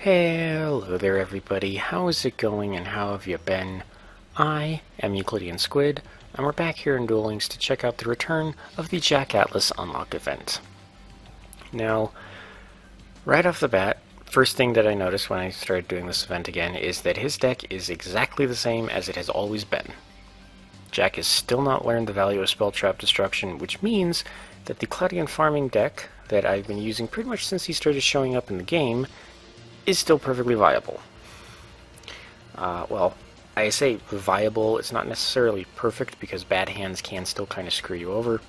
Hello there everybody, how is it going and how have you been? I am EuclideanSqd, and we're back here in Duel Links to check out the return of the Jack Atlas Unlock event. Now, right off the bat, first thing that I noticed when I started doing this event again is that his deck is exactly the same as it has always been. Jack has still not learned the value of Spell Trap Destruction, which means that the Euclidean farming deck that I've been using pretty much since he started showing up in the game is still perfectly viable. Well, I say viable, it's not necessarily perfect because bad hands can still kind of screw you over,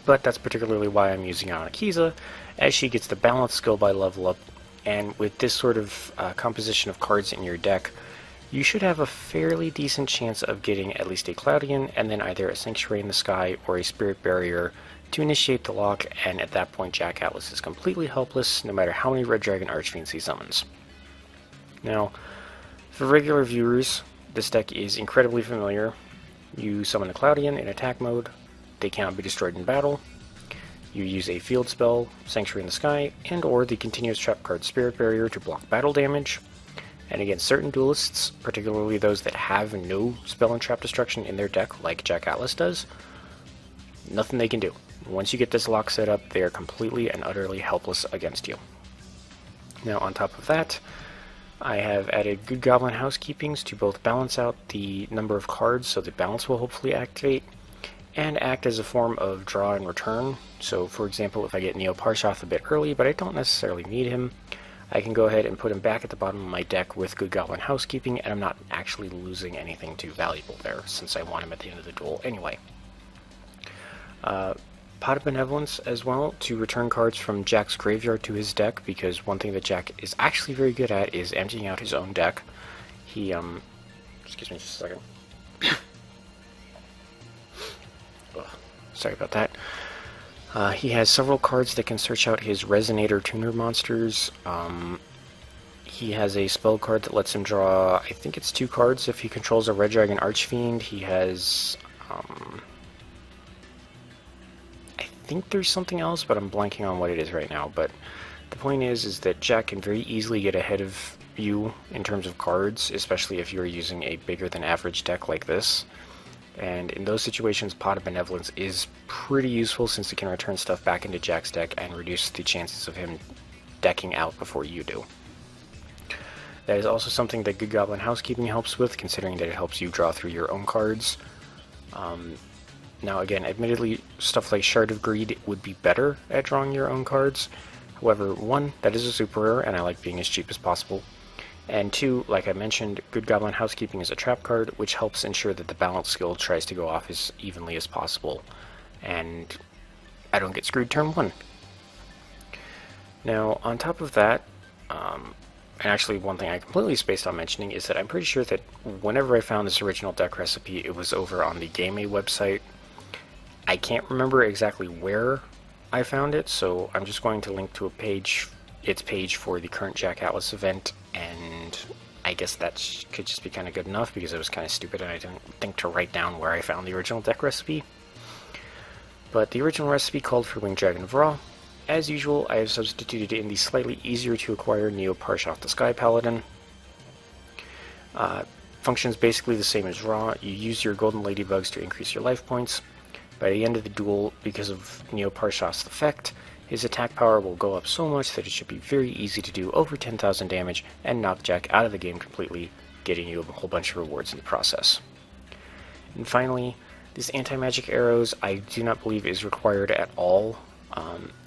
but that's particularly why I'm using Anakiza, as she gets the balance skill by level up, and with this sort of composition of cards in your deck, you should have a fairly decent chance of getting at least a Euclidean, and then either a Sanctuary in the Sky or a Spirit Barrier to initiate the lock, and at that point Jack Atlas is completely helpless no matter how many Red Dragon Archfiends he summons. Now, for regular viewers, this deck is incredibly familiar. You summon a Euclidean in attack mode, they cannot be destroyed in battle. You use a field spell, Sanctuary in the Sky, and or the continuous trap card Spirit Barrier to block battle damage. And against certain duelists, particularly those that have no spell and trap destruction in their deck like Jack Atlas does, nothing they can do. Once you get this lock set up, they are completely and utterly helpless against you. Now, on top of that, I have added Good Goblin Housekeepings to both balance out the number of cards, so the balance will hopefully activate, and act as a form of draw and return. So, for example, if I get Neo Parshoth a bit early, but I don't necessarily need him, I can go ahead and put him back at the bottom of my deck with Good Goblin Housekeeping, and I'm not actually losing anything too valuable there, since I want him at the end of the duel anyway. Pot of Benevolence as well, to return cards from Jack's graveyard to his deck, because one thing that Jack is actually very good at is emptying out his own deck. He, excuse me just a second. Sorry about that. He has several cards that can search out his Resonator Tuner monsters. He has a spell card that lets him draw, I think it's 2 cards if he controls a Red Dragon Archfiend. He has, I think there's something else, but I'm blanking on what it is right now. But the point is that Jack can very easily get ahead of you in terms of cards, especially if you're using a bigger than average deck like this. And in those situations, Pot of Benevolence is pretty useful since it can return stuff back into Jack's deck and reduce the chances of him decking out before you do. That is also something that Good Goblin Housekeeping helps with, considering that it helps you draw through your own cards. Now again, admittedly, stuff like Shard of Greed would be better at drawing your own cards. However, 1, that is a super rare, and I like being as cheap as possible. And 2, like I mentioned, Good Goblin Housekeeping is a trap card, which helps ensure that the balance skill tries to go off as evenly as possible, and I don't get screwed turn 1. Now, on top of that, and actually one thing I completely spaced on mentioning is that I'm pretty sure that whenever I found this original deck recipe, it was over on the Game A website. I can't remember exactly where I found it, so I'm just going to link to its page for the current Jack Atlas event, and I guess that could just be kind of good enough because it was kind of stupid and I didn't think to write down where I found the original deck recipe. But the original recipe called for Winged Dragon of Ra. As usual, I have substituted in the slightly easier to acquire Neo Parshoth the Sky Paladin. Functions basically the same as Ra. You use your Golden Ladybugs to increase your life points. By the end of the duel, because of Neo Parshoth's effect, his attack power will go up so much that it should be very easy to do over 10,000 damage and knock Jack out of the game completely, getting you a whole bunch of rewards in the process. And finally, this anti-magic arrows I do not believe is required at all.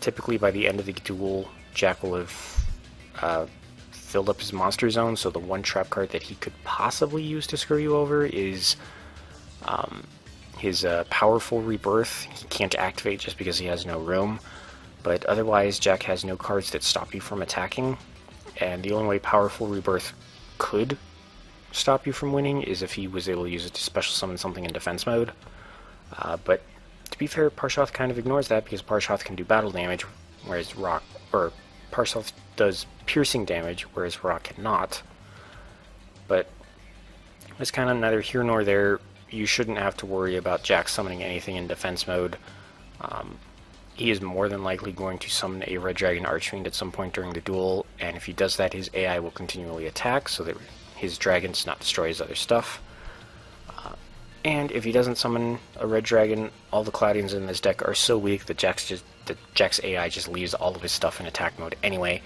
Typically by the end of the duel, Jack will have filled up his monster zone, so the one trap card that he could possibly use to screw you over is his Powerful Rebirth. He can't activate just because he has no room, but otherwise Jack has no cards that stop you from attacking, and the only way Powerful Rebirth could stop you from winning is if he was able to use it to special summon something in defense mode. But to be fair, Parshoth kind of ignores that because Parshoth can do battle damage, whereas Parshoth does piercing damage, whereas Ra cannot. But it's kind of neither here nor there. You shouldn't have to worry about Jack summoning anything in defense mode. he is more than likely going to summon a Red Dragon Archfiend at some point during the duel, and if he does that, his AI will continually attack so that his dragon does not destroy his other stuff. And if he doesn't summon a Red Dragon, all the Claudians in this deck are so weak that Jack's AI just leaves all of his stuff in attack mode anyway,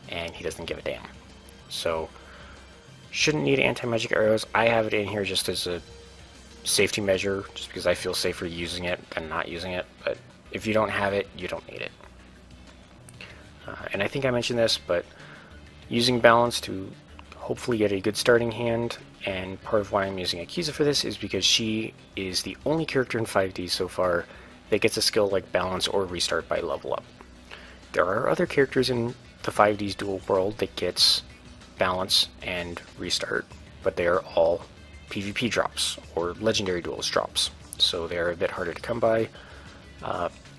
and he doesn't give a damn. So, shouldn't need anti-magic arrows. I have it in here just as a safety measure, just because I feel safer using it than not using it, but if you don't have it, you don't need it. And I think I mentioned this, but using balance to hopefully get a good starting hand, and part of why I'm using Akiza for this is because she is the only character in 5D so far that gets a skill like balance or restart by level up. There are other characters in the 5D's dual world that gets balance and restart, but they are all PvP drops or legendary duelist drops, so they're a bit harder to come by.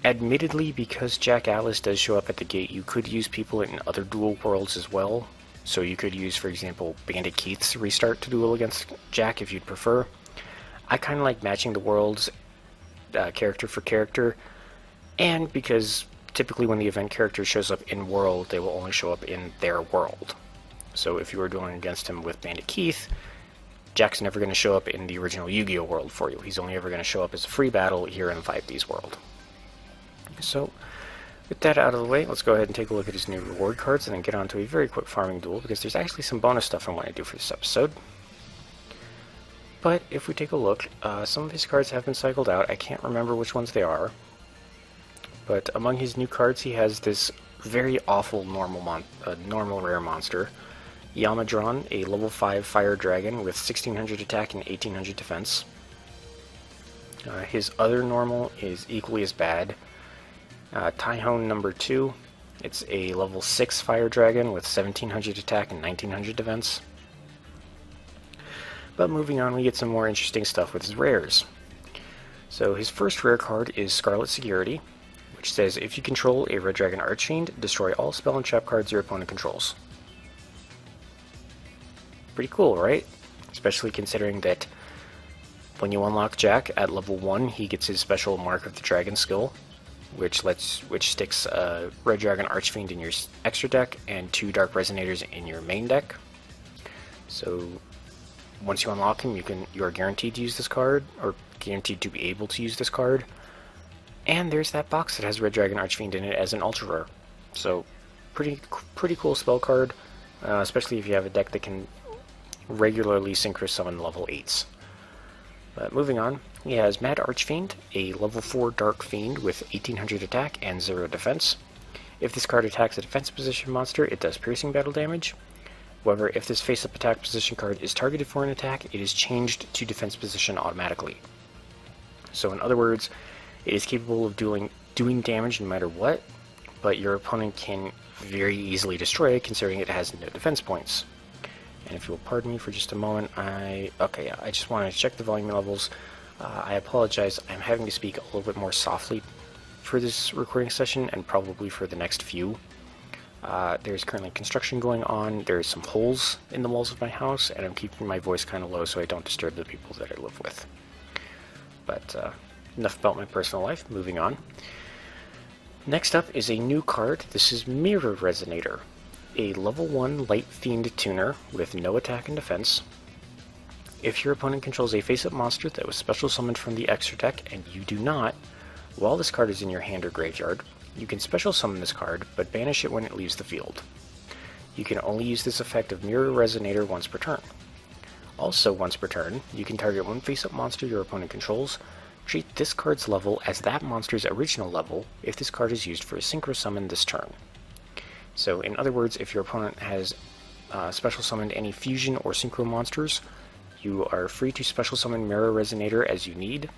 Admittedly, because Jack Atlas does show up at the gate, you could use people in other dual worlds as well. So you could use, for example, Bandit Keith's restart to duel against Jack if you'd prefer. I kind of like matching the worlds character for character, and because typically when the event character shows up in world, they will only show up in their world. So if you were dueling against him with Bandit Keith, Jack's never going to show up in the original Yu-Gi-Oh! World for you. He's only ever going to show up as a free battle here in 5D's world. So, with that out of the way, let's go ahead and take a look at his new reward cards and then get on to a very quick farming duel, because there's actually some bonus stuff I want to do for this episode. But if we take a look, some of his cards have been cycled out. I can't remember which ones they are. But among his new cards, he has this very awful normal rare monster, Yamadron, a level 5 fire dragon with 1600 attack and 1800 defense. His other normal is equally as bad, Tyhone number 2. It's a level 6 fire dragon with 1700 attack and 1900 defense. But moving on, we get some more interesting stuff with his rares. So his first rare card is Scarlet Security, which says if you control a Red Dragon Archfiend, destroy all spell and trap cards your opponent controls. Pretty cool, right? Especially considering that when you unlock Jack at level 1, he gets his special Mark of the Dragon skill, which sticks Red Dragon Archfiend in your extra deck and 2 Dark Resonators in your main deck. So once you unlock him, you are guaranteed to use this card, or guaranteed to be able to use this card. And there's that box that has Red Dragon Archfiend in it as an ultra rare. So pretty cool spell card, especially if you have a deck that can regularly synchro summon level 8s. But moving on, he has Mad Archfiend, a level 4 Dark Fiend with 1800 attack and 0 defense. If this card attacks a defense position monster, it does piercing battle damage. However, if this face-up attack position card is targeted for an attack, it is changed to defense position automatically. So in other words, it is capable of doing damage no matter what, but your opponent can very easily destroy it considering it has no defense points. And if you will pardon me for just a moment, I just wanted to check the volume levels. I apologize, I'm having to speak a little bit more softly for this recording session and probably for the next few. There's currently construction going on, there's some holes in the walls of my house, and I'm keeping my voice kind of low so I don't disturb the people that I live with. But enough about my personal life, moving on. Next up is a new card. This is Mirror Resonator, a level 1 Light Fiend Tuner with no attack and defense. If your opponent controls a face-up monster that was special summoned from the extra deck and you do not, while this card is in your hand or graveyard, you can special summon this card, but banish it when it leaves the field. You can only use this effect of Mirror Resonator once per turn. Also once per turn, you can target one face-up monster your opponent controls, treat this card's level as that monster's original level if this card is used for a synchro summon this turn. So in other words, if your opponent has special summoned any fusion or synchro monsters, you are free to special summon Mirror Resonator as you need,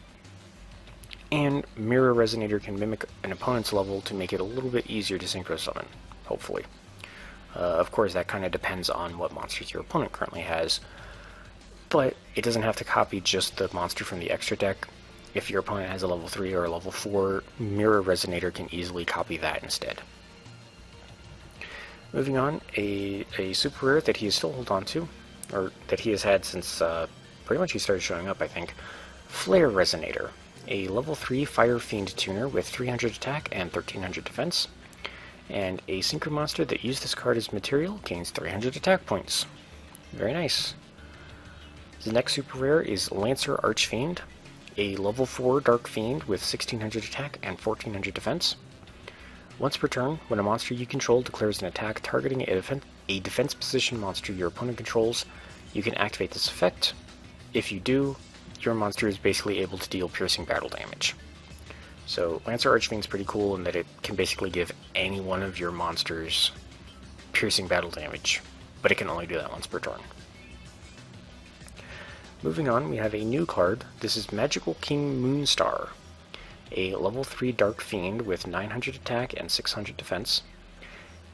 and Mirror Resonator can mimic an opponent's level to make it a little bit easier to synchro summon, hopefully. Of course, that kind of depends on what monsters your opponent currently has, but it doesn't have to copy just the monster from the extra deck. If your opponent has a level 3 or a level 4, Mirror Resonator can easily copy that instead. Moving on, a super rare that he is still holding on to, or that he has had since pretty much he started showing up, I think. Flare Resonator, a level 3 Fire Fiend tuner with 300 attack and 1300 defense, and a synchro monster that used this card as material gains 300 attack points. Very nice. The next super rare is Lancer Archfiend, a level 4 Dark Fiend with 1600 attack and 1400 defense. Once per turn, when a monster you control declares an attack targeting a defense position monster your opponent controls, you can activate this effect. If you do, your monster is basically able to deal piercing battle damage. So Lancer Archfiend is pretty cool in that it can basically give any one of your monsters piercing battle damage, but it can only do that once per turn. Moving on, we have a new card. This is Magical King Moonstar, a level 3 Dark Fiend with 900 attack and 600 defense.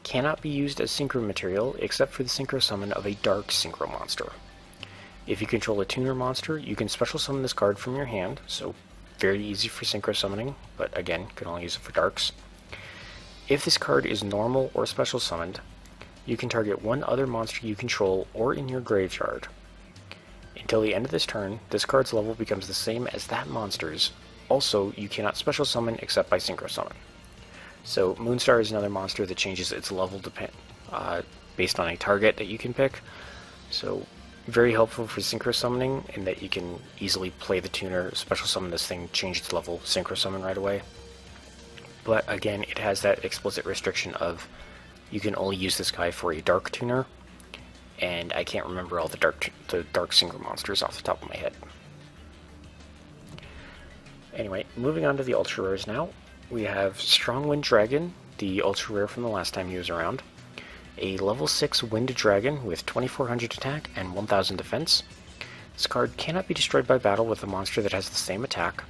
Cannot be used as synchro material except for the synchro summon of a dark synchro monster. If you control a tuner monster, you can special summon this card from your hand, so very easy for synchro summoning, but again, can only use it for darks. If this card is normal or special summoned, you can target one other monster you control or in your graveyard. Until the end of this turn, this card's level becomes the same as that monster's. Also, you cannot special summon except by synchro summon. So Moonstar is another monster that changes its level based on a target that you can pick. So very helpful for synchro summoning in that you can easily play the tuner, special summon this thing, change its level, synchro summon right away. But again, it has that explicit restriction of you can only use this guy for a dark tuner, and I can't remember all the dark synchro monsters off the top of my head. Anyway, moving on to the ultra rares now. We have Strongwind Dragon, the ultra rare from the last time he was around. A level 6 Wind Dragon with 2400 attack and 1000 defense. This card cannot be destroyed by battle with a monster that has the same attack,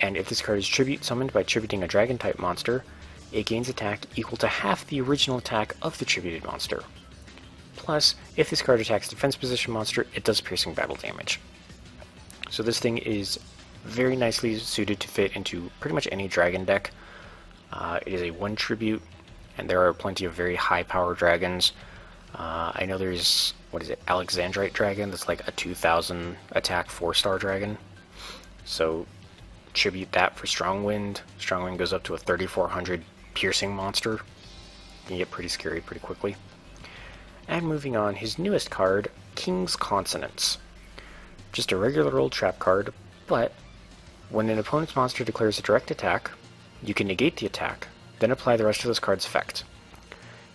and if this card is tribute summoned by tributing a dragon type monster, it gains attack equal to half the original attack of the tributed monster. Plus, if this card attacks defense position monster, it does piercing battle damage. So this thing is very nicely suited to fit into pretty much any dragon deck. It is a 1 tribute, and there are plenty of very high power dragons. I know there's, Alexandrite Dragon, that's like a 2000 attack 4-star dragon. So tribute that for Strongwind. Strongwind goes up to a 3400 piercing monster. You can get pretty scary pretty quickly. And moving on, his newest card, King's Consonance. Just a regular old trap card, but when an opponent's monster declares a direct attack, you can negate the attack, then apply the rest of this card's effect.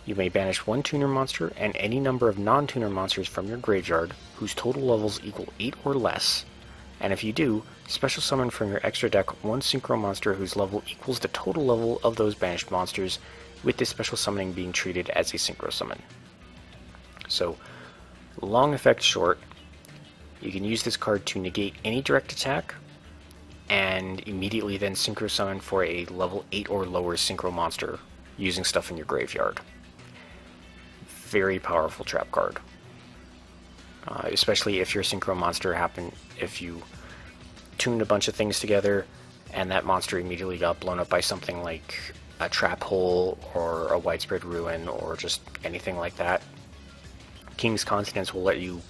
You may banish one tuner monster and any number of non-tuner monsters from your graveyard whose total levels equal 8 or less, and if you do, special summon from your extra deck one synchro monster whose level equals the total level of those banished monsters, with this special summoning being treated as a synchro summon. So, long effect short, you can use this card to negate any direct attack, and immediately then synchro summon for a level 8 or lower synchro monster using stuff in your graveyard. Very powerful trap card. Especially if your synchro monster if you tuned a bunch of things together and that monster immediately got blown up by something like a trap hole or a widespread ruin or just anything like that. King's Consonance will let you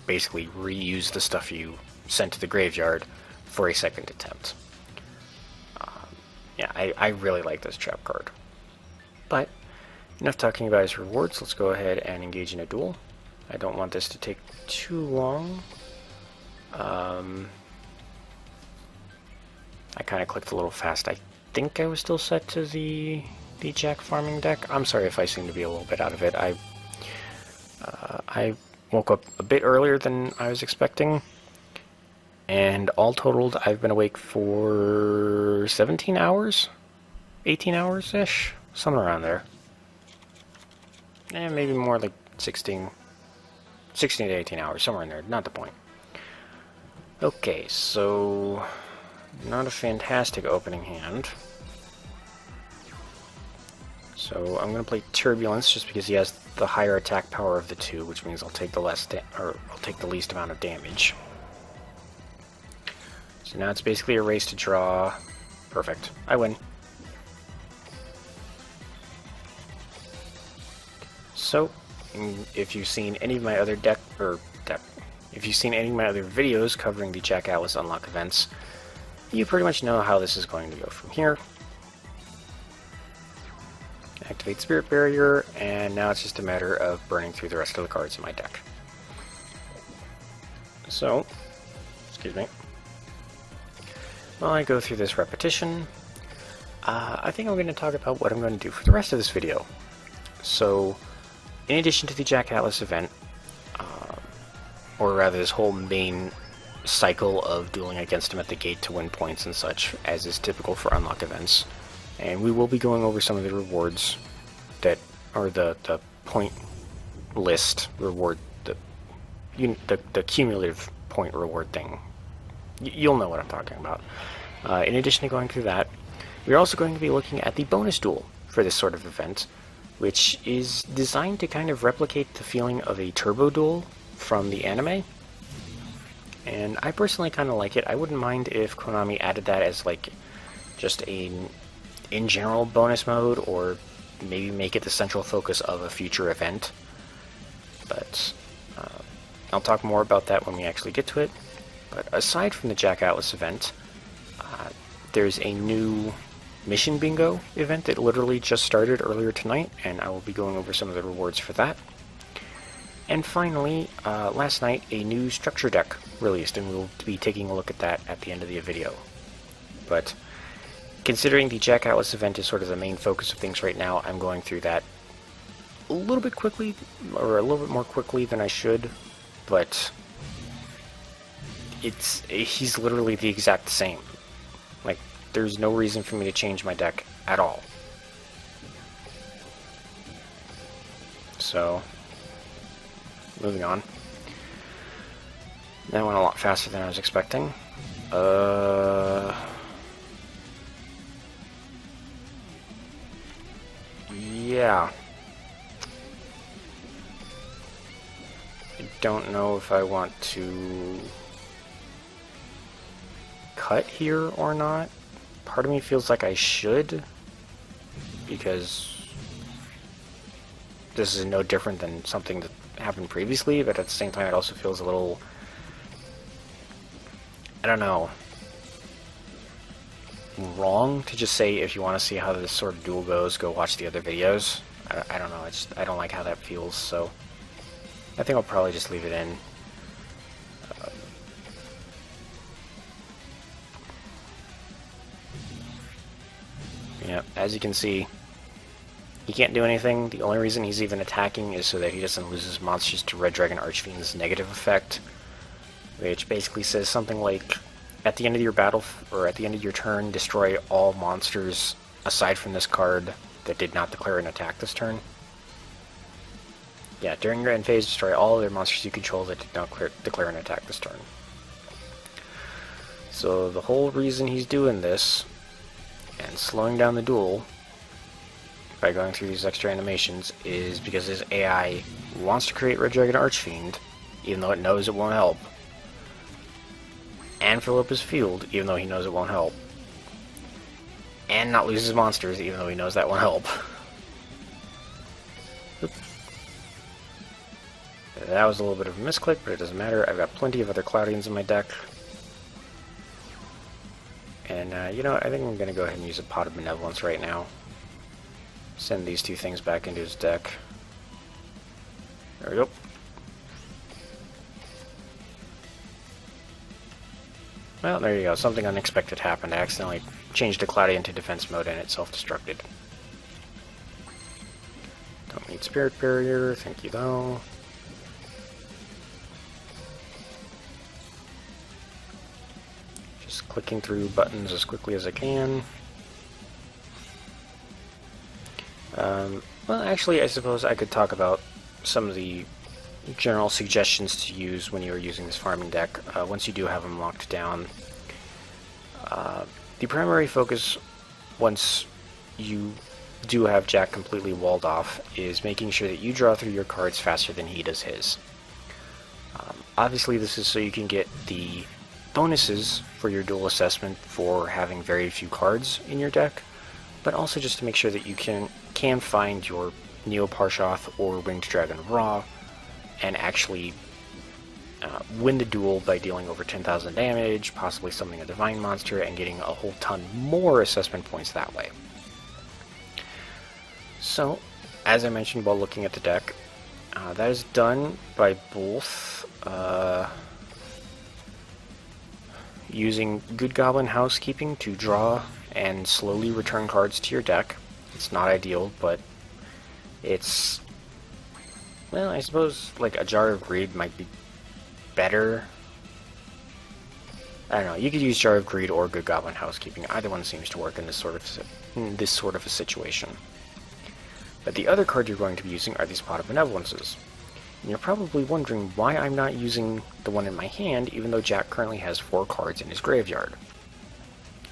basically reuse the stuff you sent to the graveyard for a second attempt. Yeah, I really like this trap card. But enough talking about his rewards, let's go ahead and engage in a duel. I don't want this to take too long. I kind of clicked a little fast. I think I was still set to the Jack farming deck. I'm sorry if I seem to be a little bit out of it. I woke up a bit earlier than I was expecting, and all totaled, I've been awake for 17 hours? 18 hours-ish? Somewhere around there. Maybe more like 16 to 18 hours, somewhere in there, not the point. Okay, so not a fantastic opening hand. So I'm going to play Turbulence just because he has the higher attack power of the two, which means I'll take the least amount of damage. So now it's basically a race to draw. Perfect. I win. So, if you've seen any of my other if you've seen any of my other videos covering the Jack Atlas Unlock events, you pretty much know how this is going to go from here. Activate Spirit Barrier, and now it's just a matter of burning through the rest of the cards in my deck. So, excuse me. While I go through this repetition, I think I'm going to talk about what I'm going to do for the rest of this video. So, in addition to the Jack Atlas event, or rather this whole main cycle of dueling against him at the gate to win points and such, as is typical for unlock events, and we will be going over some of the rewards that are the point list reward, the cumulative point reward thing. You'll know what I'm talking about. In addition to going through that, we're also going to be looking at the bonus duel for this sort of event, which is designed to kind of replicate the feeling of a turbo duel from the anime. And I personally kind of like it. I wouldn't mind if Konami added that as like just a in general bonus mode, or maybe make it the central focus of a future event. But I'll talk more about that when we actually get to it. But aside from the Jack Atlas event, there's a new Mission Bingo event that literally just started earlier tonight, and I will be going over some of the rewards for that. And finally, last night, a new structure deck released, and we'll be taking a look at that at the end of the video. But considering the Jack Atlas event is sort of the main focus of things right now, I'm going through that a little bit quickly, or a little bit more quickly than I should, but he's literally the exact same. Like, there's no reason for me to change my deck at all. So, moving on. That went a lot faster than I was expecting. Yeah. I don't know if I want to cut here or not. Part of me feels like I should, because this is no different than something that happened previously, but at the same time it also feels a little, I don't know, wrong to just say, if you want to see how this sort of duel goes, go watch the other videos. I don't know, I don't like how that feels, so I think I'll probably just leave it in. Yeah, as you can see, he can't do anything. The only reason he's even attacking is so that he doesn't lose his monsters to Red Dragon Archfiend's negative effect, which basically says something like, at the end of your battle, or at the end of your turn, destroy all monsters aside from this card that did not declare an attack this turn. Yeah, during your end phase, destroy all other monsters you control that did not declare an attack this turn. So the whole reason he's doing this, and slowing down the duel by going through these extra animations, is because his AI wants to create Red Dragon Archfiend, even though it knows it won't help, and fill up his field, even though he knows it won't help, and not lose his monsters, even though he knows that won't help. That was a little bit of a misclick, but it doesn't matter. I've got plenty of other Cloudians in my deck. And, you know, I think I'm going to go ahead and use a Pot of Benevolence right now. Send these two things back into his deck. There we go. Well, there you go. Something unexpected happened. I accidentally changed a Cloudian to defense mode and it self-destructed. Don't need Spirit Barrier. Thank you, though. Just clicking through buttons as quickly as I can. Well, actually, I suppose I could talk about some of the general suggestions to use when you're using this farming deck, once you do have them locked down. The primary focus, once you do have Jack completely walled off, is making sure that you draw through your cards faster than he does his. Obviously, this is so you can get the bonuses for your duel assessment for having very few cards in your deck, but also just to make sure that you can find your Neo Parshoth or Winged Dragon of Ra and actually win the duel by dealing over 10,000 damage, possibly summoning a divine monster, and getting a whole ton more assessment points that way. So, as I mentioned while looking at the deck, that is done by both using Good Goblin Housekeeping to draw and slowly return cards to your deck. It's not ideal, but it's, well, I suppose like a Jar of Greed might be better. I don't know, you could use Jar of Greed or Good Goblin Housekeeping. Either one seems to work in this sort of a situation. But the other card you're going to be using are these Pot of Benevolences. And you're probably wondering why I'm not using the one in my hand, even though Jack currently has 4 cards in his graveyard.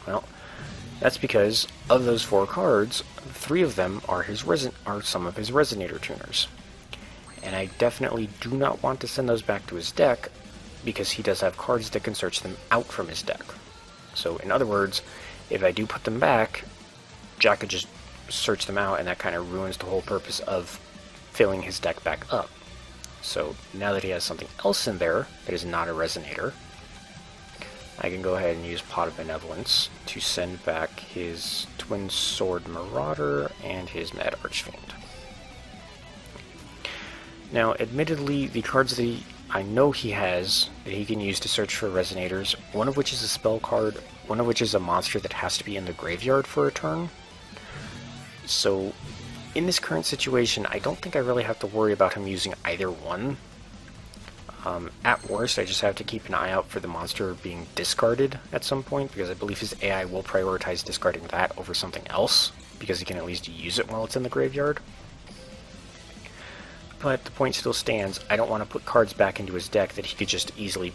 Well, that's because of those 4 cards, 3 of them are some of his Resonator tuners. And I definitely do not want to send those back to his deck, because he does have cards that can search them out from his deck. So, in other words, if I do put them back, Jack could just search them out, and that kind of ruins the whole purpose of filling his deck back up. So now that he has something else in there that is not a Resonator, I can go ahead and use Pot of Benevolence to send back his Twin Sword Marauder and his Mad Archfiend. Now, admittedly, the cards that I know he has that he can use to search for Resonators, one of which is a spell card, one of which is a monster that has to be in the graveyard for a turn. So, in this current situation, I don't think I really have to worry about him using either one. At worst, I just have to keep an eye out for the monster being discarded at some point, because I believe his AI will prioritize discarding that over something else, because he can at least use it while it's in the graveyard. But the point still stands, I don't want to put cards back into his deck that he could just easily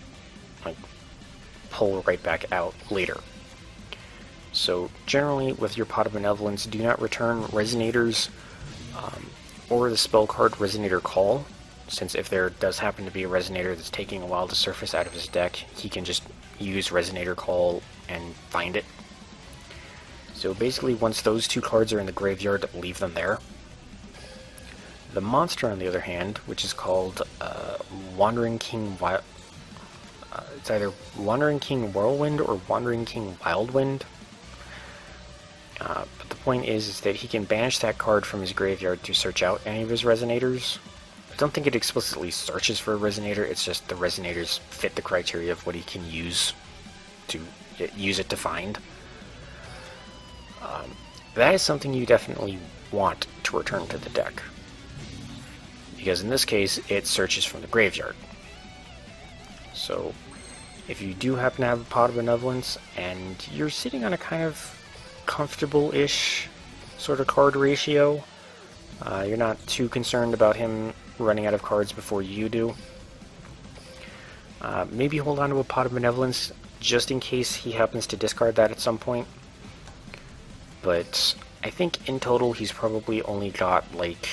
pull right back out later. So generally, with your Pot of Benevolence, do not return Resonators or the spell card Resonator Call, since if there does happen to be a Resonator that's taking a while to surface out of his deck, he can just use Resonator Call and find it. So basically, once those 2 cards are in the graveyard, leave them there. The monster, on the other hand, which is called Wandering King it's either Wandering King Whirlwind or Wandering King Wildwind. But the point is that he can banish that card from his graveyard to search out any of his Resonators. I don't think it explicitly searches for a Resonator, it's just the Resonators fit the criteria of what he can use it to find. That is something you definitely want to return to the deck, because in this case, it searches from the graveyard. So, if you do happen to have a Pot of Benevolence, and you're sitting on a kind of comfortable-ish sort of card ratio, you're not too concerned about him running out of cards before you do, maybe hold on to a Pot of Benevolence just in case he happens to discard that at some point. But I think in total he's probably only got like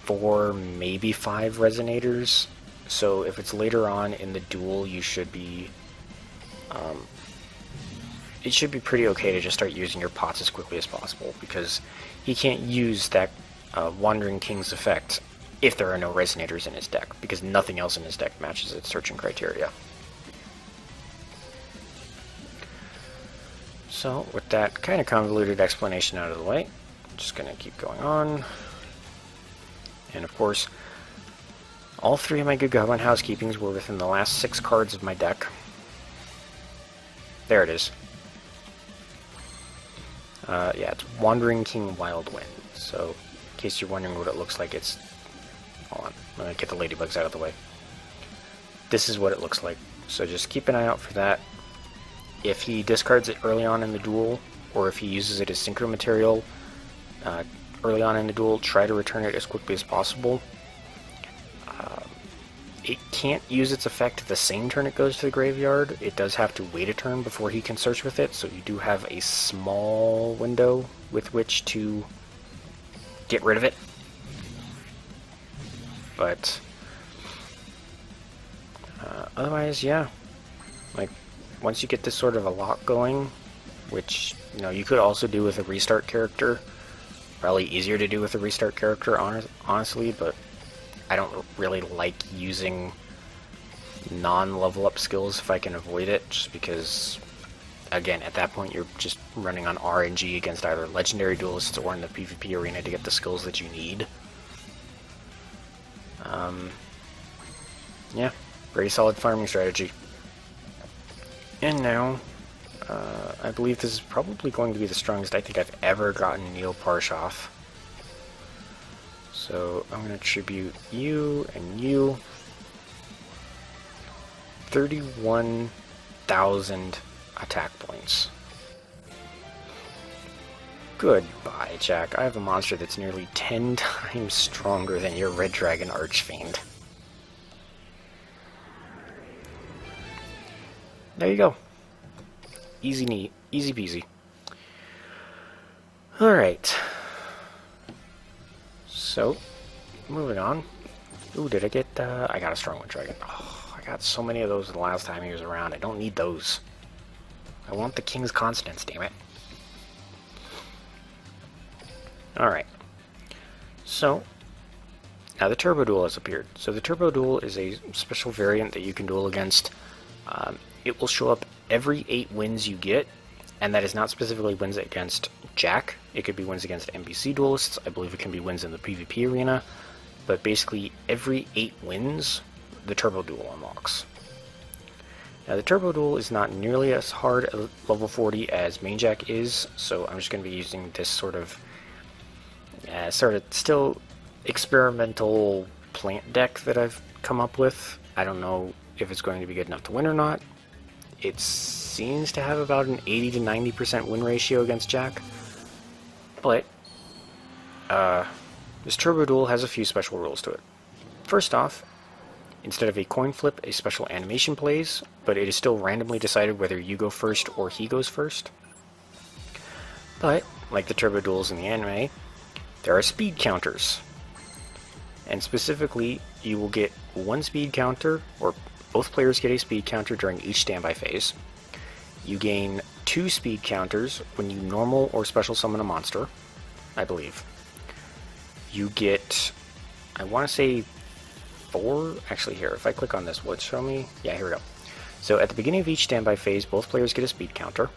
4, maybe 5 Resonators, so if it's later on in the duel, you should be it should be pretty okay to just start using your pots as quickly as possible, because he can't use that Wandering King's effect if there are no Resonators in his deck, because nothing else in his deck matches its searching criteria. So, with that kind of convoluted explanation out of the way, I'm just going to keep going on. And of course, all 3 of my Good Goblin Housekeepings were within the last 6 cards of my deck. There it is. Yeah, it's Wandering King Wildwind. So, in case you're wondering what it looks like, it's... Hold on, I'm going to get the ladybugs out of the way. This is what it looks like. So just keep an eye out for that. If he discards it early on in the duel, or if he uses it as synchro material early on in the duel, try to return it as quickly as possible. It can't use its effect the same turn it goes to the graveyard. It does have to wait a turn before he can search with it, so you do have a small window with which to get rid of it. But otherwise, yeah. Like, once you get this sort of a lock going, which, you know, you could also do with a restart character. Probably easier to do with a restart character, honestly, but I don't really like using non-level up skills if I can avoid it, just because, again, at that point you're just running on RNG against either legendary duelists or in the PvP arena to get the skills that you need. Yeah, very solid farming strategy. And now, I believe this is probably going to be the strongest I think I've ever gotten Neil Parshoff. So I'm going to tribute you and you. 31,000 attack points. Goodbye, Jack. I have a monster that's nearly 10 times stronger than your Red Dragon Archfiend. There you go. Easy neat. Easy peasy. Alright. So, moving on. Ooh, did I get, I got a strong one dragon. Oh, I got so many of those the last time he was around. I don't need those. I want the King's Consonants, damn it. Alright. So, now the Turbo Duel has appeared. So the Turbo Duel is a special variant that you can duel against. It will show up every 8 wins you get, and that is not specifically wins against Jack. It could be wins against NPC duelists. I believe it can be wins in the PvP arena. But basically, every 8 wins, the Turbo Duel unlocks. Now, the Turbo Duel is not nearly as hard at level 40 as Main Jack is, so I'm just going to be using this sort of still experimental plant deck that I've come up with. I don't know if it's going to be good enough to win or not. It seems to have about an 80 to 90% win ratio against Jack, but this Turbo Duel has a few special rules to it. First off, instead of a coin flip, a special animation plays, but it is still randomly decided whether you go first or he goes first. But, like the Turbo Duels in the anime, there are speed counters. And specifically, you will get one speed counter, or both players get a speed counter during each standby phase. You gain 2 speed counters when you normal or special summon a monster, I believe. You get, I want to say 4, actually here, if I click on this, will it show me? Yeah, here we go. So at the beginning of each standby phase, both players get a speed counter.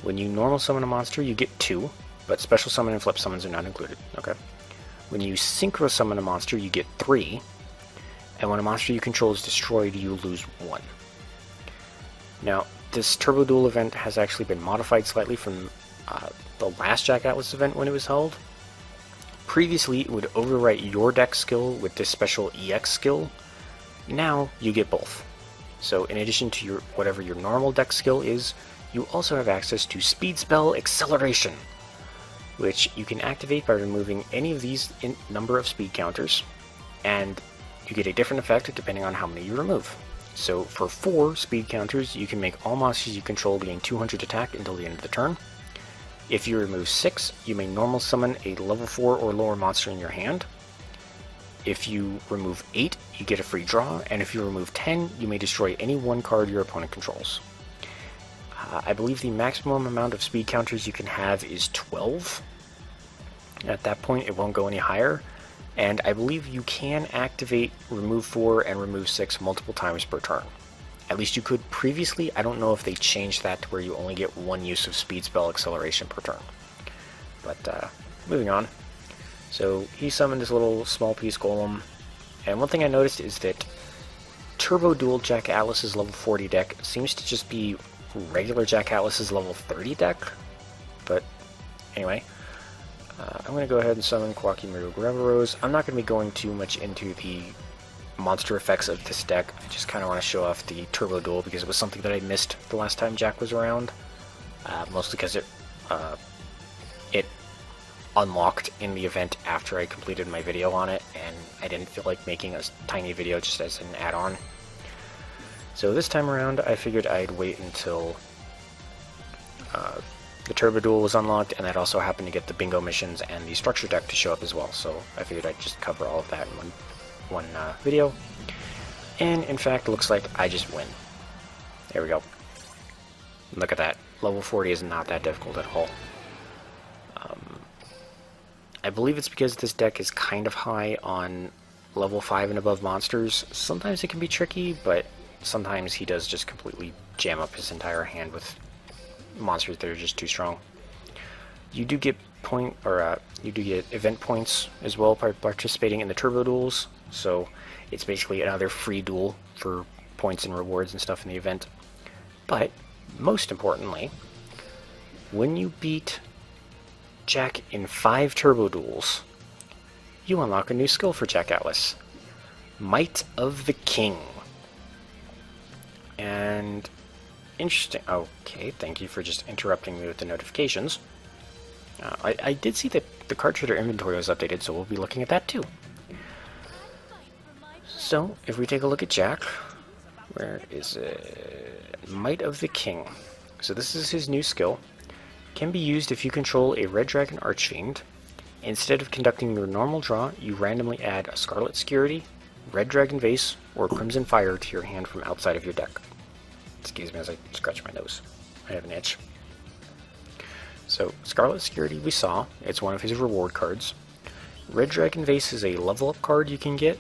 When you normal summon a monster, you get 2, but special summon and flip summons are not included. Okay. When you synchro summon a monster, you get 3, and when a monster you control is destroyed, you lose 1. Now, this Turbo Duel event has actually been modified slightly from the last Jack Atlas event when it was held. Previously, it would overwrite your deck skill with this special EX skill. Now, you get both. So, in addition to whatever your normal deck skill is, you also have access to Speed Spell Acceleration, which you can activate by removing any of these number of speed counters, and you get a different effect depending on how many you remove. So for 4 speed counters, you can make all monsters you control gain 200 attack until the end of the turn. If you remove 6, you may normal summon a level 4 or lower monster in your hand. If you remove 8, you get a free draw, and if you remove 10, you may destroy any 1 card your opponent controls. I believe the maximum amount of speed counters you can have is 12. At that point, it won't go any higher. And I believe you can activate remove 4 and remove 6 multiple times per turn. At least you could previously. I don't know if they changed that to where you only get 1 use of Speed Spell Acceleration per turn. But moving on. So he summoned this little small piece golem. And one thing I noticed is that Turbo Duel Jack Atlas's level 40 deck seems to just be regular Jack Atlas's level 30 deck. But anyway. I'm going to go ahead and summon Quackimiru Graveros. I'm not going to be going too much into the monster effects of this deck. I just kind of want to show off the Turbo Duel because it was something that I missed the last time Jack was around. Mostly because it unlocked in the event after I completed my video on it, and I didn't feel like making a tiny video just as an add-on. So this time around, I figured I'd wait until the Turbo Duel was unlocked, and that also happened to get the bingo missions and the structure deck to show up as well, so I figured I'd just cover all of that in one video. And in fact, looks like I just win. There we go. Look at that. Level 40 is not that difficult at all. I believe it's because this deck is kind of high on level 5 and above monsters, sometimes it can be tricky, but sometimes he does just completely jam up his entire hand with monsters that are just too strong. You do get event points as well by participating in the turbo duels, so it's basically another free duel for points and rewards and stuff in the event. But most importantly, when you beat Jack in 5 turbo duels, you unlock a new skill for Jack Atlas, Might of the King. And interesting. Okay, thank you for just interrupting me with the notifications. I did see that the card trader inventory was updated, so we'll be looking at that too. So, if we take a look at Jack, where is it? Might of the King. So this is his new skill. Can be used if you control a Red Dragon Archfiend. Instead of conducting your normal draw, you randomly add a Scarlet Security, Red Dragon Vase, or Crimson Fire to your hand from outside of your deck. Excuse me as I scratch my nose. I have an itch. So, Scarlet Security we saw. It's one of his reward cards. Red Dragon Vase is a level up card you can get,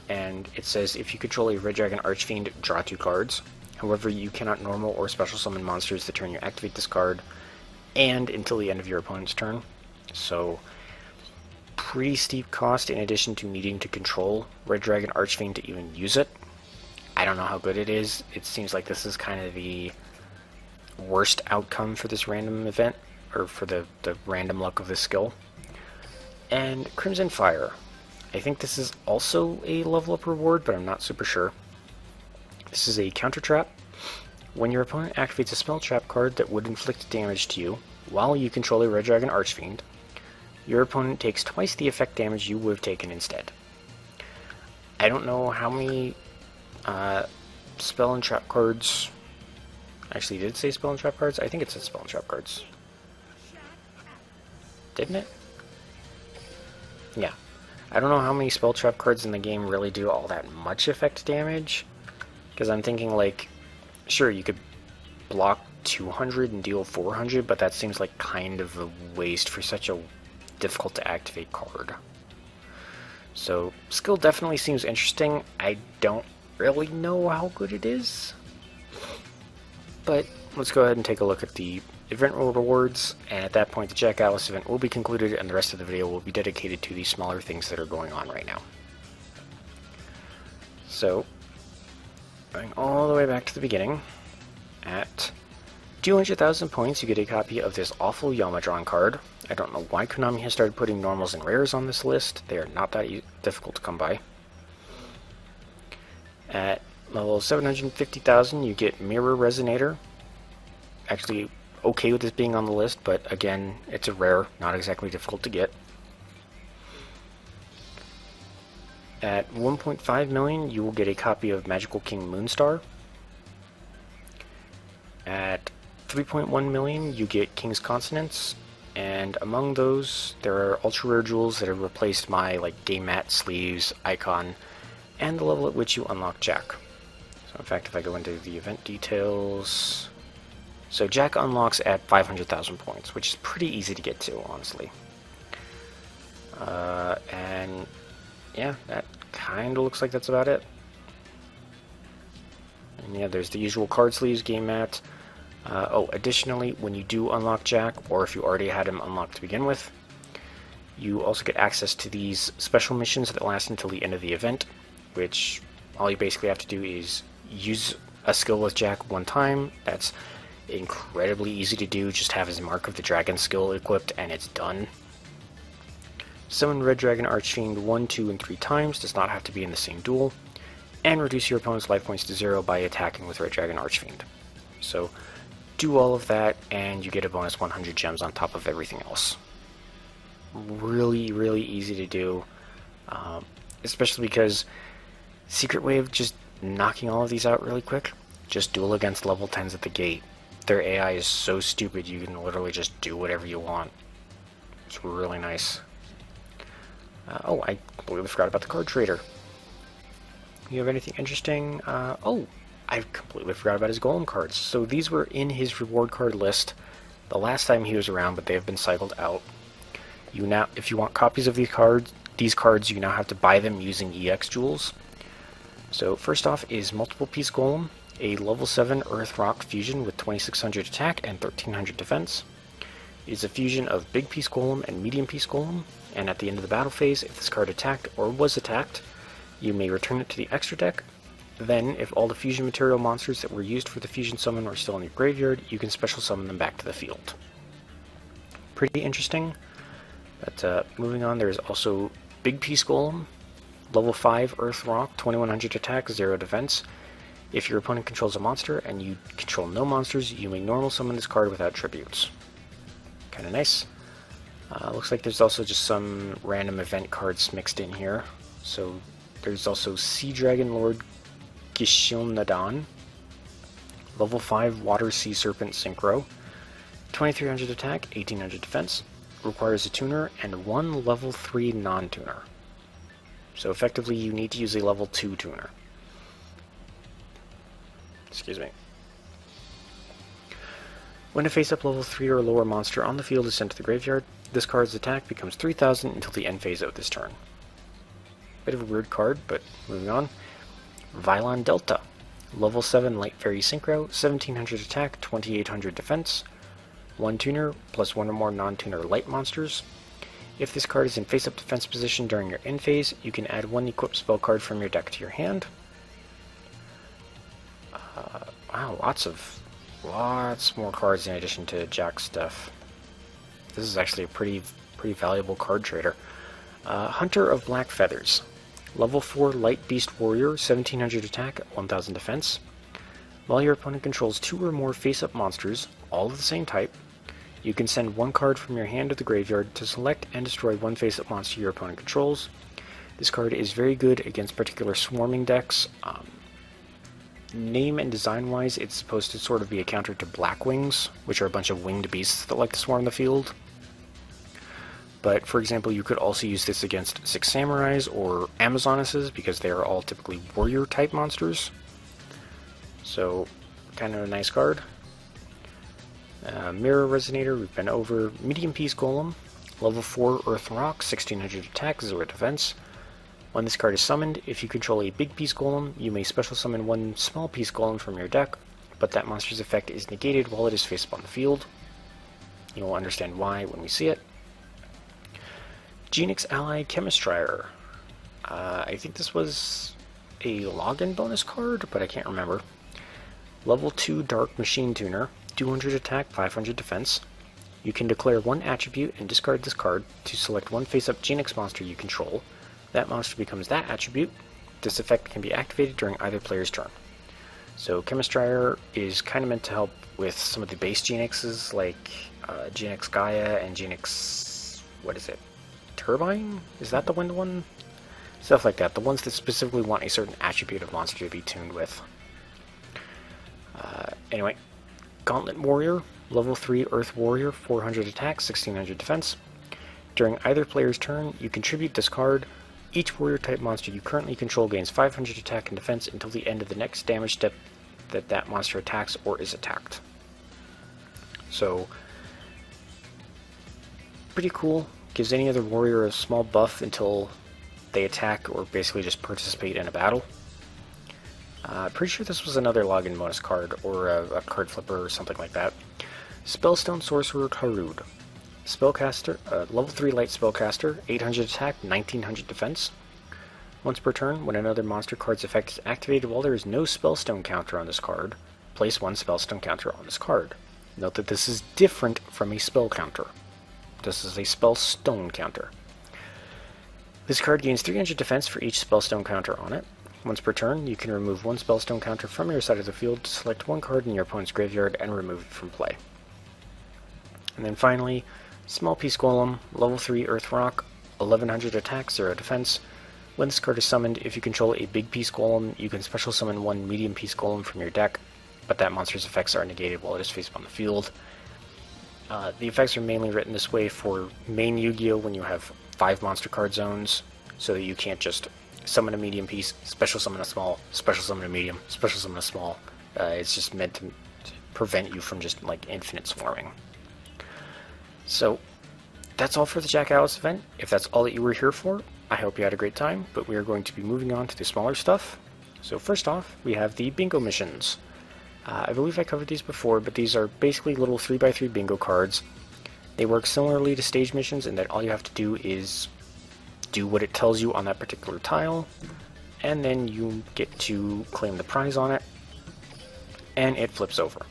and it says if you control a Red Dragon Archfiend, draw 2 cards. However, you cannot normal or special summon monsters the turn you activate this card, and until the end of your opponent's turn. So, pretty steep cost in addition to needing to control Red Dragon Archfiend to even use it. I don't know how good it is. It seems like this is kind of the worst outcome for this random event, or for the random luck of this skill. And Crimson Fire. I think this is also a level up reward, but I'm not super sure. This is a counter trap. When your opponent activates a spell trap card that would inflict damage to you while you control a Red Dragon Archfiend, your opponent takes twice the effect damage you would have taken instead. I don't know how many spell and trap cards. Actually, did it say spell and trap cards? I think it said spell and trap cards. Didn't it? Yeah. I don't know how many spell trap cards in the game really do all that much effect damage. Because I'm thinking, like, sure, you could block 200 and deal 400, but that seems like kind of a waste for such a difficult to activate card. So, skill definitely seems interesting. I don't really know how good it is. But let's go ahead and take a look at the event rewards, and at that point the Jack Atlas event will be concluded and the rest of the video will be dedicated to the smaller things that are going on right now. So, going all the way back to the beginning, at 200,000 points you get a copy of this awful Yamadron card. I don't know why Konami has started putting normals and rares on this list. They are not that difficult to come by. At level 750,000 you get Mirror Resonator. Actually okay with this being on the list, but again, it's a rare, not exactly difficult to get. At 1.5 million you will get a copy of Magical King Moonstar. At 3.1 million you get King's Consonants, and among those there are ultra rare jewels that have replaced my game mat, sleeves, icon, and the level at which you unlock Jack. So in fact, if I go into the event details, so Jack unlocks at 500,000 points, which is pretty easy to get to, honestly. And yeah, that kind of looks like that's about it. And yeah, there's the usual card sleeves, game mat. Additionally, when you do unlock Jack, or if you already had him unlocked to begin with, you also get access to these special missions that last until the end of the event, which all you basically have to do is use a skill with Jack one time. That's incredibly easy to do. Just have his Mark of the Dragon skill equipped and it's done. Summon Red Dragon Archfiend 1, 2, and 3 times. Does not have to be in the same duel. And reduce your opponent's life points to 0 by attacking with Red Dragon Archfiend. So do all of that and you get a bonus 100 gems on top of everything else. Really, really easy to do. Especially because Secret Wave just knocking all of these out really quick. Just duel against level 10s at the gate. Their AI is so stupid you can literally just do whatever you want. It's really nice. I completely forgot about the card trader. You have anything interesting? I completely forgot about his Golem cards. So these were in his reward card list the last time he was around, but they have been cycled out. If you want copies of these cards, these cards, you now have to buy them using EX jewels. So first off is Multiple Piece Golem, a level 7 Earth Rock fusion with 2600 attack and 1300 defense. It is a fusion of Big Piece Golem and Medium Piece Golem, and at the end of the battle phase, if this card attacked or was attacked, you may return it to the extra deck. Then, if all the fusion material monsters that were used for the fusion summon are still in your graveyard, you can special summon them back to the field. Pretty interesting. But moving on, there's also Big Piece Golem, level 5 Earth Rock, 2100 attack, 0 defense. If your opponent controls a monster and you control no monsters, you may normal summon this card without tributes. Kinda nice. Looks like there's also just some random event cards mixed in here. So there's also Sea Dragon Lord Gishilnadan, level 5 Water Sea Serpent Synchro, 2300 attack, 1800 defense, requires a tuner and 1 level 3 non-tuner. So effectively you need to use a level 2 tuner. Excuse me. When a face-up level 3 or lower monster on the field is sent to the graveyard, this card's attack becomes 3000 until the end phase of this turn. Bit of a weird card, but moving on. Vylon Delta, level 7 Light Fairy Synchro, 1700 attack, 2800 defense, 1 tuner, plus 1 or more non-tuner light monsters. If this card is in face-up defense position during your end phase, you can add 1 equipped spell card from your deck to your hand. Wow, lots more cards in addition to Jack's stuff. This is actually a pretty valuable card trader. Hunter of Black Feathers, level 4 Light Beast Warrior, 1700 attack, 1000 defense. While your opponent controls 2 or more face-up monsters, all of the same type, you can send 1 card from your hand to the graveyard to select and destroy 1 face-up monster your opponent controls. This card is very good against particular swarming decks. Name and design-wise, it's supposed to sort of be a counter to Blackwings, which are a bunch of winged beasts that like to swarm the field. But, for example, you could also use this against Six Samurais or Amazonesses, because they are all typically warrior-type monsters. So, kind of a nice card. Mirror Resonator, we've been over. Medium Piece Golem, level 4 Earth Rock, 1600 attack, 0 defense. When this card is summoned, if you control a Big Piece Golem, you may special summon 1 Small Piece Golem from your deck, but that monster's effect is negated while it is face up on the field. You will understand why when we see it. Genix Ally Chemistrier. I think this was a login bonus card, but I can't remember. Level 2 Dark Machine Tuner, 200 attack, 500 defense. You can declare 1 attribute and discard this card to select 1 face-up Genix monster you control. That monster becomes that attribute. This effect can be activated during either player's turn. So is kind of meant to help with some of the base Genixes, like Genix Gaia and Genix... what is it? Turbine? Is that the wind one? Stuff like that. The ones that specifically want a certain attribute of monster to be tuned with. Anyway, Gauntlet Warrior, level 3 Earth Warrior, 400 attack, 1600 defense. During either player's turn, you contribute this card. Each warrior-type monster you currently control gains 500 attack and defense until the end of the next damage step that monster attacks or is attacked. So, pretty cool. Gives any other warrior a small buff until they attack or basically just participate in a battle. Pretty sure this was another login bonus card or a card flipper or something like that. Spellstone Sorcerer Karud. Spellcaster, level 3 light spellcaster, 800 attack, 1900 defense. Once per turn, when another monster card's effect is activated while there is no spellstone counter on this card, place 1 spellstone counter on this card. Note that this is different from a spell counter. This is a spellstone counter. This card gains 300 defense for each spellstone counter on it. Once per turn, you can remove 1 spellstone counter from your side of the field to select 1 card in your opponent's graveyard and remove it from play. And then finally, Small Piece Golem, level 3 Earth Rock, 1100 attack, 0 defense. When this card is summoned, if you control a Big Piece Golem, you can special summon 1 Medium Piece Golem from your deck, but that monster's effects are negated while it is face up on the field. The effects are mainly written this way for main Yu-Gi-Oh! When you have 5 monster card zones, so that you can't just summon a medium piece, special summon a small, special summon a medium, special summon a small. It's just meant to prevent you from just like infinite swarming. So, that's all for the Jack Alice event. If that's all that you were here for, I hope you had a great time, but we are going to be moving on to the smaller stuff. So first off, we have the bingo missions. I believe I covered these before, but these are basically little 3x3 bingo cards. They work similarly to stage missions in that all you have to do is do what it tells you on that particular tile, and then you get to claim the prize on it, and it flips over.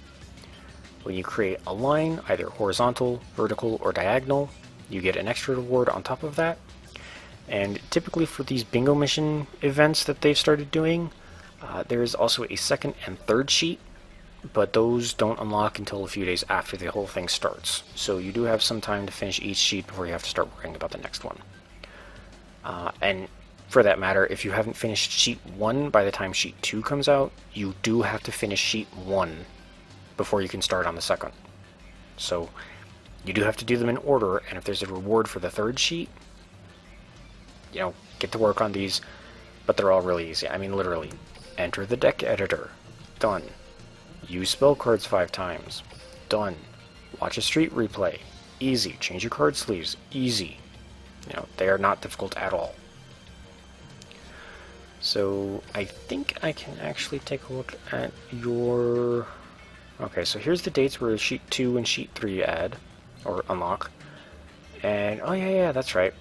When you create a line, either horizontal, vertical, or diagonal, you get an extra reward on top of that. And typically for these bingo mission events that they've started doing, there is also a second and third sheet, but those don't unlock until a few days after the whole thing starts. So you do have some time to finish each sheet before you have to start worrying about the next one. And for that matter, if you haven't finished sheet 1 by the time sheet 2 comes out, you do have to finish sheet 1 before you can start on the second. So you do have to do them in order, and if there's a reward for the third sheet, you know, get to work on these, but they're all really easy. I mean, literally, enter the deck editor. Done. Use spell cards 5 times. Done. Watch a street replay. Easy. Change your card sleeves. Easy. You know, they are not difficult at all. So, I think I can actually take a look at your... Okay, so here's the dates where sheet 2 and sheet 3 add, or unlock. And, oh yeah, that's right.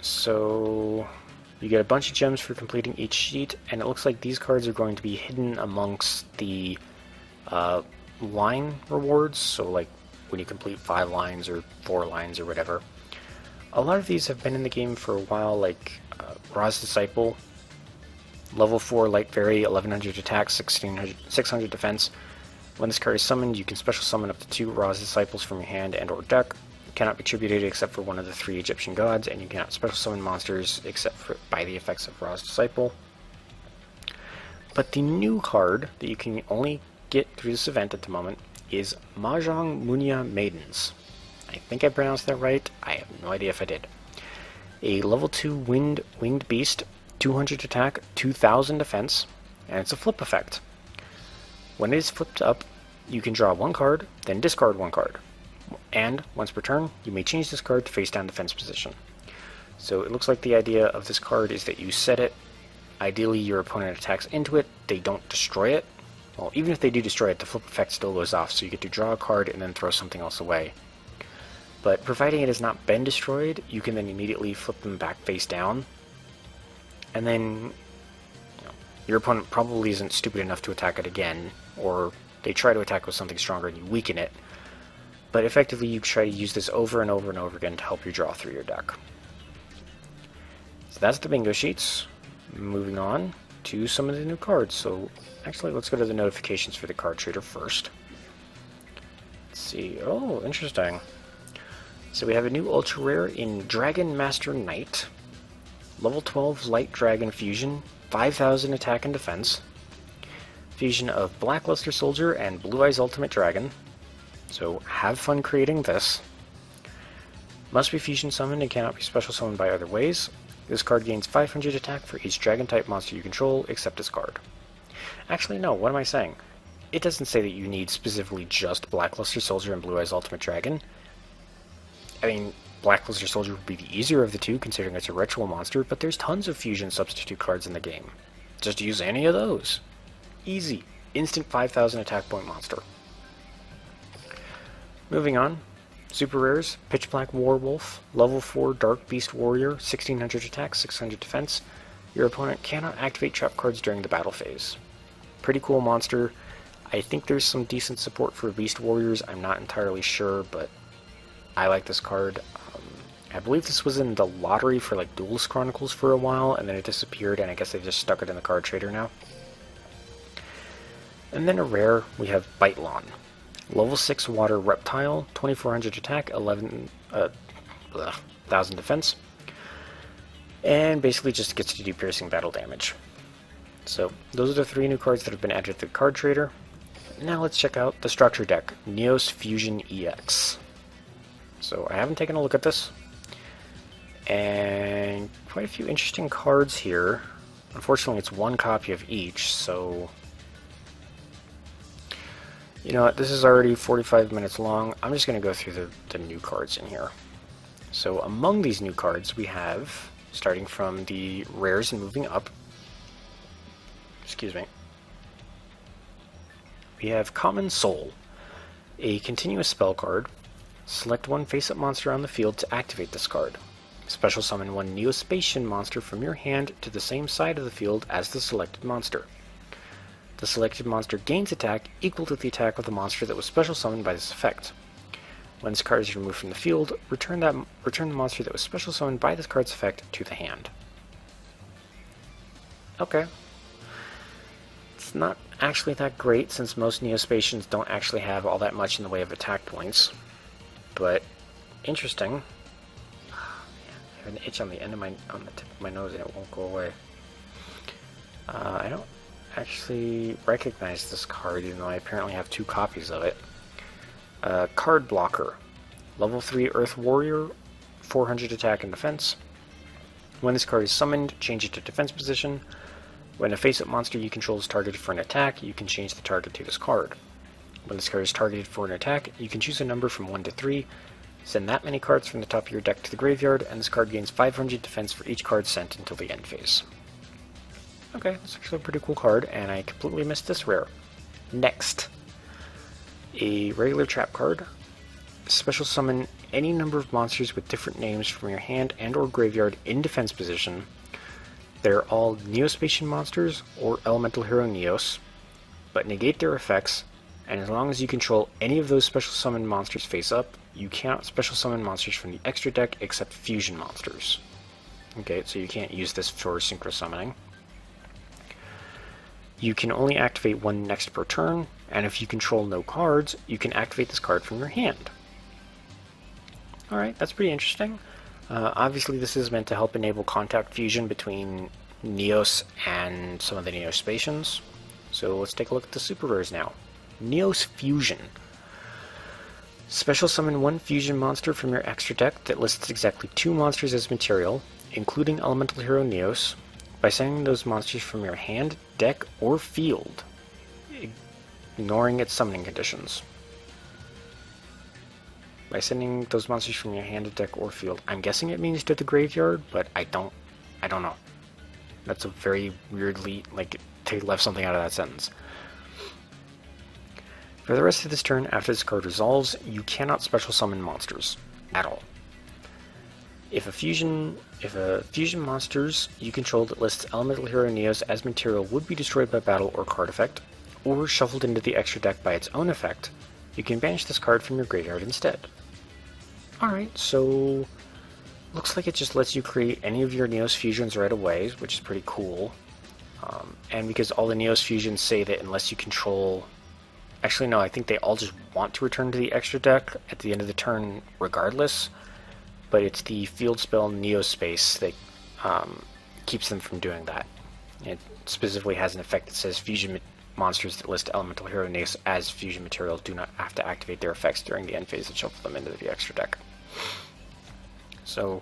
So you get a bunch of gems for completing each sheet, and it looks like these cards are going to be hidden amongst the line rewards, so like when you complete 5 lines or 4 lines or whatever. A lot of these have been in the game for a while, like Ra's Disciple, level 4 Light Fairy, 1100 attack, 600 defense. When this card is summoned, you can special summon up to 2 Ra's Disciples from your hand and or deck. Cannot be attributed except for one of the 3 Egyptian gods, and you cannot special summon monsters except for by the effects of Ra's Disciple. But the new card that you can only get through this event at the moment is Mahjong Munya Maidens. I think I pronounced that right. I have no idea if I did. A level 2 winged beast, 200 attack, 2000 defense, and it's a flip effect. When it is flipped up, you can draw 1 card, then discard 1 card. And, once per turn, you may change this card to face down defense position. So it looks like the idea of this card is that you set it, ideally your opponent attacks into it, they don't destroy it. Well, even if they do destroy it, the flip effect still goes off, so you get to draw a card and then throw something else away. But providing it has not been destroyed, you can then immediately flip them back face down. And then, your opponent probably isn't stupid enough to attack it again, or they try to attack with something stronger and you weaken it. But effectively, you try to use this over and over and over again to help you draw through your deck. So that's the bingo sheets. Moving on to some of the new cards. So actually, let's go to the notifications for the card trader first. Let's see. Oh, interesting. So we have a new ultra rare in Dragon Master Knight. Level 12 Light Dragon Fusion, 5000 attack and defense. Fusion of Blackluster Soldier and Blue Eyes Ultimate Dragon. So have fun creating this. Must be fusion summoned and cannot be special summoned by other ways. This card gains 500 attack for each dragon type monster you control, except discard. Actually, no, what am I saying? It doesn't say that you need specifically just Blackluster Soldier and Blue Eyes Ultimate Dragon. I mean, Blackluster Soldier would be the easier of the two, considering it's a ritual monster, but there's tons of fusion substitute cards in the game. Just use any of those. Easy. Instant 5000 attack point monster. Moving on, super rares, Pitch Black Warwolf, level 4 Dark Beast Warrior, 1600 attack, 600 defense. Your opponent cannot activate trap cards during the battle phase. Pretty cool monster. I think there's some decent support for Beast Warriors, I'm not entirely sure, but I like this card. I believe this was in the lottery for like Duelist Chronicles for a while, and then it disappeared, and I guess they just stuck it in the card trader now. And then a rare, we have Bitelon. Level 6 Water Reptile, 2400 attack, 11,000 defense. And basically just gets to do piercing battle damage. So, those are the 3 new cards that have been added to the card trader. Now let's check out the structure deck, Neos Fusion EX. So, I haven't taken a look at this. And quite a few interesting cards here. Unfortunately, it's 1 copy of each, so... You know what, this is already 45 minutes long. I'm just going to go through the new cards in here. So among these new cards we have, starting from the rares and moving up, excuse me, we have Common Soul, a continuous spell card. Select one face-up monster on the field to activate this card. Special summon one Neospatian monster from your hand to the same side of the field as the selected monster. The selected monster gains attack equal to the attack of the monster that was special summoned by this effect. When this card is removed from the field, return the monster that was special summoned by this card's effect to the hand. Okay. It's not actually that great since most Neospatians don't actually have all that much in the way of attack points. But interesting. I have an itch on the tip of my nose and it won't go away. I don't actually recognize this card, even though I apparently have 2 copies of it. Card Blocker. Level 3 Earth Warrior, 400 attack and defense. When this card is summoned, change it to defense position. When a face-up monster you control is targeted for an attack, you can change the target to this card. When this card is targeted for an attack, you can choose a number from 1 to 3. Send that many cards from the top of your deck to the graveyard, and this card gains 500 defense for each card sent until the end phase. Okay, that's actually a pretty cool card, and I completely missed this rare. Next, a regular trap card. Special summon any number of monsters with different names from your hand and or graveyard in defense position. They're all Neospatian monsters or Elemental Hero Neos, but negate their effects, and as long as you control any of those special summon monsters face up, you cannot special summon monsters from the extra deck except fusion monsters. Okay, so you can't use this for synchro summoning. You can only activate one next per turn, and if you control no cards, you can activate this card from your hand. Alright, that's pretty interesting. Obviously this is meant to help enable contact fusion between Neos and some of the Neospatians. So let's take a look at the super rares now. Neos Fusion. Special summon one fusion monster from your extra deck that lists exactly 2 monsters as material, including Elemental Hero Neos, by sending those monsters from your hand, deck, or field, ignoring its summoning conditions. By sending those monsters from your hand, deck, or field. I'm guessing it means to the graveyard, but I don't know. That's a very weirdly, they left something out of that sentence. For the rest of this turn, after this card resolves, you cannot special summon monsters at all. If a fusion monsters you control that lists Elemental Hero Neos as material would be destroyed by battle or card effect, or shuffled into the extra deck by its own effect, you can banish this card from your graveyard instead. Alright, so looks like it just lets you create any of your Neos fusions right away, which is pretty cool. And because all the Neos fusions say that unless you control... Actually, no, I think they all just want to return to the extra deck at the end of the turn regardless, but it's the field spell Neospace that keeps them from doing that. It specifically has an effect that says fusion monsters that list Elemental Hero Neos as fusion material do not have to activate their effects during the end phase and shuffle them into the extra deck. So,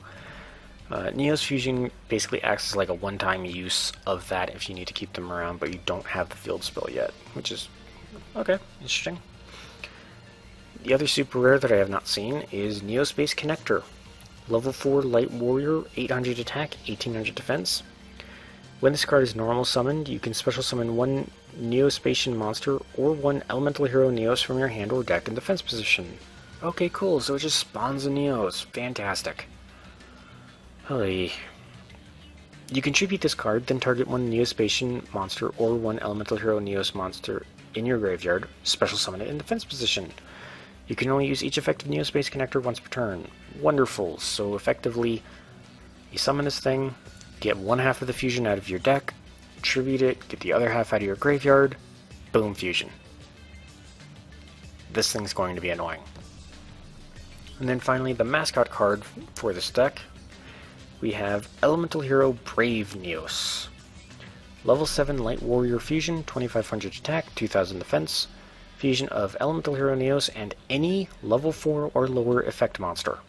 Neos Fusion basically acts as like a one-time use of that if you need to keep them around, but you don't have the field spell yet, which is, okay, interesting. The other super rare that I have not seen is Neospace Connector. Level 4 Light Warrior, 800 attack, 1800 defense. When this card is normal summoned, you can special summon one Neospatian monster or one Elemental Hero Neos from your hand or deck in defense position. Okay, cool, so it just spawns a Neos. Fantastic. Hey. You contribute this card, then target one Neospatian monster or one Elemental Hero Neos monster in your graveyard, special summon it in defense position. You can only use each effective Neospace Connector once per turn. Wonderful, so effectively, you summon this thing, get one half of the fusion out of your deck, tribute it, get the other half out of your graveyard, boom, fusion. This thing's going to be annoying. And then finally, the mascot card for this deck, we have Elemental Hero Brave Neos. Level 7 Light Warrior Fusion, 2500 attack, 2000 defense. Fusion of Elemental Hero Neos and any level 4 or lower effect monster.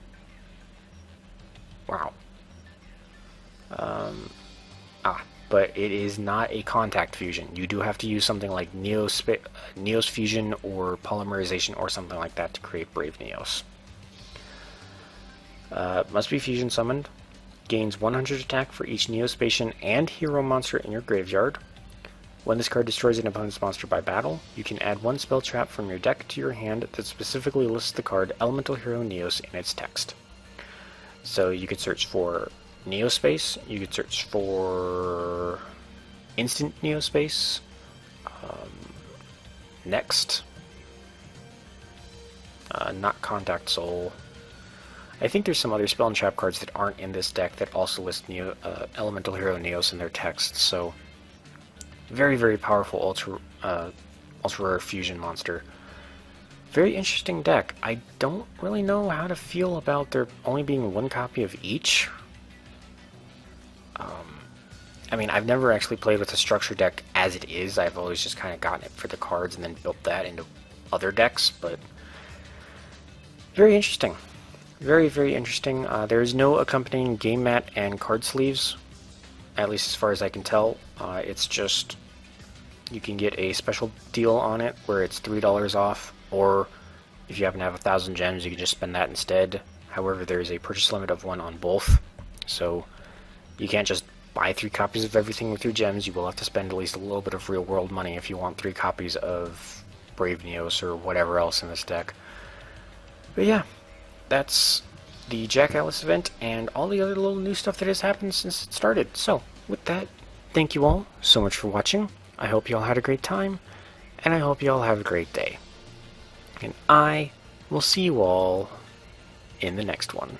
Wow. But it is not a contact fusion. You do have to use something like Neos Fusion or Polymerization or something like that to create Brave Neos. Must be fusion summoned. Gains 100 attack for each Neospacian and hero monster in your graveyard. When this card destroys an opponent's monster by battle, you can add one spell trap from your deck to your hand that specifically lists the card Elemental Hero Neos in its text. So you could search for Neospace, you could search for Instant Neospace, Next, not Contact Soul. I think there's some other spell and trap cards that aren't in this deck that also list Elemental Hero Neos in their text, so very, very powerful ultra rare fusion monster. Very interesting deck. I don't really know how to feel about there only being one copy of each. I mean, I've never actually played with a structure deck as it is. I've always just kind of gotten it for the cards and then built that into other decks, but very interesting. Very, very interesting. There is no accompanying game mat and card sleeves, at least as far as I can tell. It's just, you can get a special deal on it where it's $3 off, or if you happen to have 1,000 gems, you can just spend that instead. However, there is a purchase limit of 1 on both, so you can't just buy 3 copies of everything with your gems. You will have to spend at least a little bit of real world money if you want 3 copies of Brave Neos or whatever else in this deck. But yeah, that's the Jack Atlas event and all the other little new stuff that has happened since it started. So, with that, thank you all so much for watching. I hope you all had a great time, and I hope you all have a great day. And I will see you all in the next one.